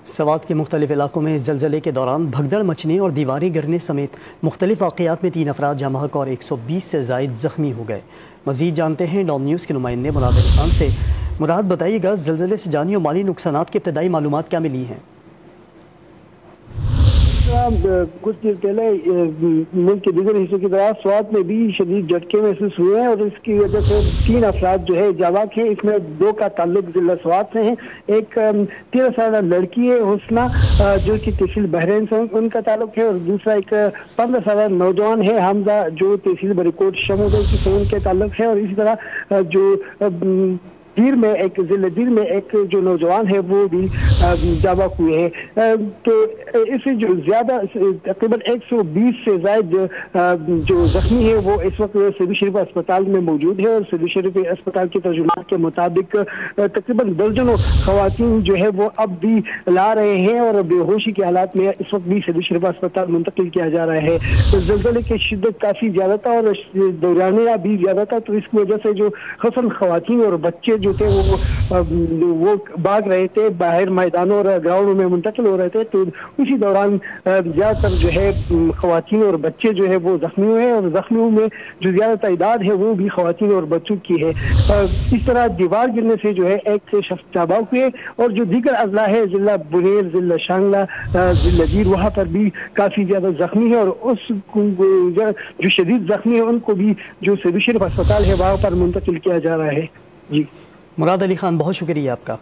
سوات کے مختلف علاقوں میں زلزلے کے دوران بھگدڑ مچنے اور دیواریں گرنے سمیت مختلف واقعات میں 3 افراد جاں بحق اور 120 سے زائد زخمی ہو گئے۔ مزید جانتے ہیں ڈوم نیوز کے نمائندے مراد علی خان سے۔ مراد، بتائیے گا زلزلے سے جانی اور مالی نقصانات کی ابتدائی معلومات کیا ملی ہیں؟ کچھ دیر پہلے ملک کے دیگر حصوں کی طرح سوات میں بھی شدید جھٹکے محسوس ہوئے ہیں اور اس کی وجہ سے 3 افراد جو ہے جاں بحق ہیں۔ اس میں 2 کا تعلق ضلع سوات سے ہے۔ ایک 13 سالہ لڑکی ہے حسنہ جو کہ تحصیل بحرین سے ان کا تعلق ہے، اور دوسرا ایک 15 سالہ نوجوان ہے حمزہ جو تحصیل بریکوٹ شمودل سے ان کے تعلق ہے، اور اسی طرح جو دیر میں ایک جو نوجوان ہے وہ بھی جاں بحق ہوئے ہیں۔ تو اس سے جو زیادہ تقریباً 120 سے زائد جو زخمی ہے وہ اس وقت سیدی شریف اسپتال میں موجود ہے، اور سیدی شریف اسپتال کے ترجمات کے مطابق تقریباً درجنوں خواتین جو ہے وہ اب بھی لا رہے ہیں اور بے ہوشی کے حالات میں اس وقت بھی سیدی شریف اسپتال منتقل کیا جا رہا ہے۔ زلزلے کی شدت کافی زیادہ تھا اور دورانیہ بھی زیادہ تھا، تو اس کی وجہ سے جو خصوصاً خواتین اور بچے جو تھے وہ بھاگ رہے تھے، باہر میدانوں اور گراؤنڈوں میں منتقل ہو رہے تھے، تو اسی دوران زیادہ تر جو ہے خواتین اور بچے جو ہے وہ زخمی ہوئے، اور زخمیوں میں جو زیادہ تعداد ہے وہ بھی خواتین اور بچوں کی ہے۔ اس طرح دیوار گرنے سے جو ہے ایک شخص جاں بحق ہوئے، اور جو دیگر اضلاع ہے ضلع بنیر، ضلع شانگلہ، ضلع دیر، وہاں پر بھی کافی زیادہ زخمی ہے، اور اس جو شدید زخمی ہے ان کو بھی جو سیدی شریف اسپتال ہے وہاں پر منتقل کیا جا رہا ہے۔ جی مراد علی خان، بہت شکریہ آپ کا۔